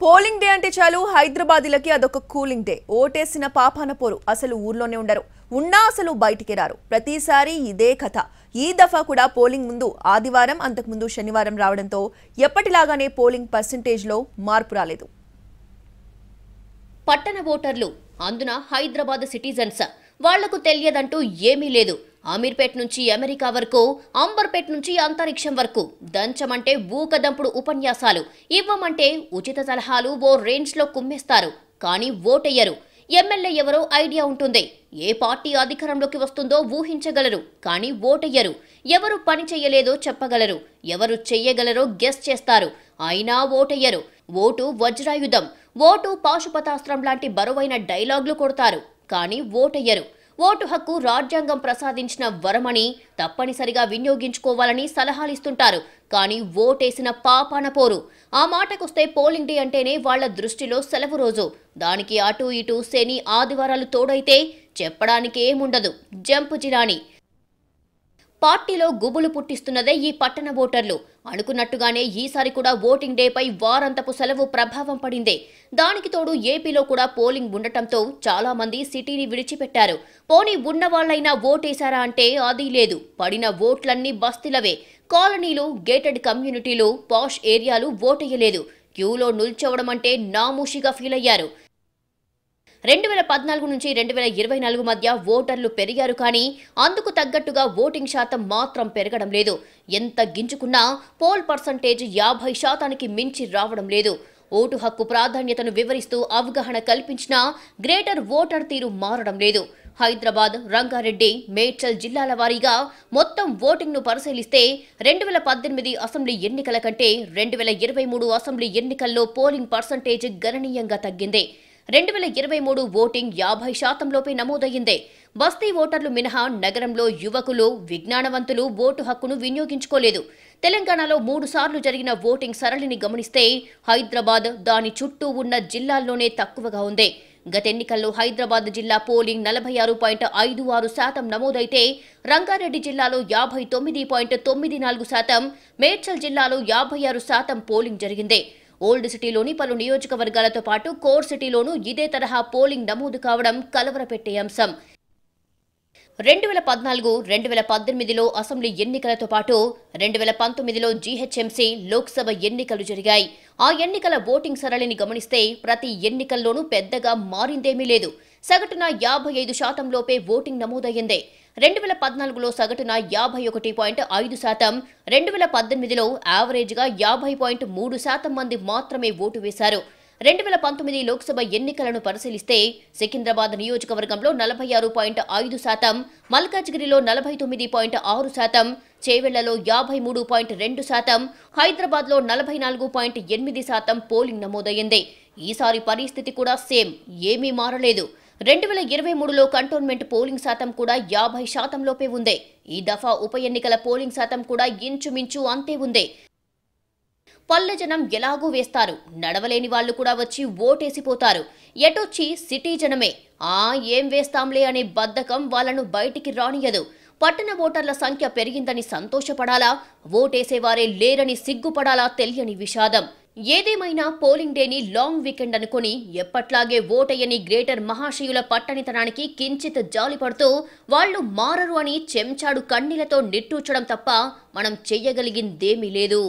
Polling day అంటే చాలు హైదరాబాదీలకి అదొక కూలింగ్ డే. ఓటేసిన పాపాన పోరు, అసలు ఊర్లోనే ఉండరు, ఉన్నా అసలు బయటికి రారు. ప్రతిసారి ఇదే కథ. ఈ దఫా కూడా పోలింగ్ ముందు ఆదివారం, అంతకుముందు శనివారం రావడంతో ఎప్పటిలాగానే పోలింగ్ పర్సెంటేజ్లో మార్పు రాలేదు. పట్టణ ఓటర్లు, అందున హైదరాబాద్ సిటిజన్స్, వాళ్లకు తెలియదంటూ ఏమీ లేదు. అమీర్పేట్ నుంచి అమెరికా వరకు, అంబర్పేట్ నుంచి అంతరిక్షం వరకు, దంచమంటే ఊకదంపుడు ఉపన్యాసాలు, ఇవ్వమంటే ఉచిత సలహాలు ఓ రేంజ్లో కుమ్మేస్తారు. కానీ ఓటెయ్యరు. ఎమ్మెల్యే ఎవరో ఐడియా ఉంటుంది, ఏ పార్టీ అధికారంలోకి వస్తుందో ఊహించగలరు. కానీ ఓటెయ్యరు. ఎవరు పని చెయ్యలేదో చెప్పగలరు, ఎవరు చెయ్యగలరో గెస్ చేస్తారు. అయినా ఓటెయ్యరు. ఓటు వజ్రాయుధం, ఓటు పాశుపతాస్త్రం లాంటి బరువైన డైలాగులు కొడతారు. కానీ ఓటెయ్యరు. ఓటు హక్కు రాజ్యాంగం ప్రసాదించిన వరమని, తప్పనిసరిగా వినియోగించుకోవాలని సలహాలిస్తుంటారు. కానీ ఓటేసిన పాపాన పోరు. ఆ మాటకొస్తే పోలింగ్ డే అంటేనే వాళ్ల దృష్టిలో సెలవు రోజు. దానికి అటు ఇటు శని ఆదివారాలు తోడైతే చెప్పడానికి ఏముండదు. జంపు జిలాని. పార్టీలో గుబులు పుట్టిస్తున్నదే ఈ పట్టణ ఓటర్లు. అనుకున్నట్టుగానే ఈసారి కూడా ఓటింగ్ డేపై వారంతపు సెలవు ప్రభావం పడిందే. దానికి తోడు ఏపీలో కూడా పోలింగ్ ఉండటంతో చాలా మంది సిటీని విడిచిపెట్టారు. పోనీ ఉన్నవాళ్లైనా ఓటేశారా అంటే అది లేదు. పడిన ఓట్లన్నీ బస్తీలవే. కాలనీలు, గేటెడ్ కమ్యూనిటీలు, పాష్ ఏరియాలు ఓటేయలేదు. క్యూలో నిల్చోవడం అంటే నామూషిగా ఫీల్ అయ్యారు. 2014 నుంచి 2024 మధ్య ఓటర్లు పెరిగారు, కానీ అందుకు తగ్గట్టుగా ఓటింగ్ శాతం మాత్రం పెరగడం లేదు. ఎంత గింజుకున్నా పోల్ పర్సంటేజ్ 50% మించి రావడం లేదు. ఓటు హక్కు ప్రాధాన్యతను వివరిస్తూ అవగాహన కల్పించినా గ్రేటర్ ఓటర్ తీరు మారడం లేదు. హైదరాబాద్, రంగారెడ్డి, మేడ్చల్ జిల్లాల వారీగా మొత్తం ఓటింగ్ను పరిశీలిస్తే 2018 అసెంబ్లీ ఎన్నికల కంటే 2023 అసెంబ్లీ ఎన్నికల్లో పోలింగ్ పర్సంటేజ్ గణనీయంగా తగ్గింది. 2023 ఓటింగ్ 50% లోపే నమోదయ్యిందే. బస్తీ ఓటర్లు మినహా నగరంలో యువకులు, విజ్ఞానవంతులు ఓటు హక్కును వినియోగించుకోలేదు. తెలంగాణలో 3 సార్లు జరిగిన ఓటింగ్ సరళిని గమనిస్తే హైదరాబాద్, దాని చుట్టూ ఉన్న జిల్లాల్లోనే తక్కువగా ఉంది. గత ఎన్నికల్లో హైదరాబాద్ జిల్లా పోలింగ్ 46.56% నమోదైతే రంగారెడ్డి జిల్లాలో 59.94%, మేడ్చల్ జిల్లాలో 56% పోలింగ్ జరిగింది. ఓల్డ్ సిటీలోని పలు నియోజకవర్గాలతో పాటు కోర్ సిటీలోనూ ఇదే తరహా పోలింగ్ నమోదు కావడం కలవరపెట్టే అంశం. 2014, 2018లో అసెంబ్లీ ఎన్నికలతో పాటు 2019లో జీహెచ్ఎంసీ, లోక్సభ ఎన్నికలు జరిగాయి. ఆ ఎన్నికల ఓటింగ్ సరళిని గమనిస్తే ప్రతి ఎన్నికల్లోనూ పెద్దగా మారిందేమీ లేదు. సగటున 55% లోపే ఓటింగ్ నమోదయ్యింది. 2014లో సగటున 51.5%, 2018లో యావరేజ్గా 50.3% మంది మాత్రమే ఓటు వేశారు. 2019 లోక్సభ ఎన్నికలను పరిశీలిస్తే సికింద్రాబాద్ నియోజకవర్గంలో 46.5%, మల్కాజ్గిరిలో 49.6%, చేవెళ్లలో 53.2%, హైదరాబాద్లో 44.8% పోలింగ్ నమోదయ్యింది. ఈసారి పరిస్థితి కూడా సేమ్, ఏమీ మారలేదు. 2023లో కంటోన్మెంట్ పోలింగ్ శాతం కూడా 50% లోపే ఉంది. ఈ దఫా ఉప ఎన్నికల పోలింగ్ శాతం కూడా ఇంచుమించు అంతే ఉంది. పల్లె జనం ఎలాగూ వేస్తారు, నడవలేని వాళ్లు కూడా వచ్చి ఓటేసిపోతారు. ఎటొచ్చి సిటీ జనమే ఏం వేస్తాంలే అనే బద్ధకం వాళ్లను బయటికి రానియదు. పట్టణ ఓటర్ల సంఖ్య పెరిగిందని సంతోషపడాలా, ఓటేసేవారే లేరని సిగ్గుపడాలా తెలియని విషాదం. ఏదేమైనా పోలింగ్ డేని లాంగ్ వీకెండ్ అనుకుని ఎప్పట్లాగే ఓటయ్యని గ్రేటర్ మహాశయుల పట్టణితనానికి కించిత్ జాలిపడుతూ వాళ్లు మారరు అని చెంచాడు కన్నీలతో నిట్టూర్చడం తప్ప మనం చెయ్యగలిగిందేమీ లేదు.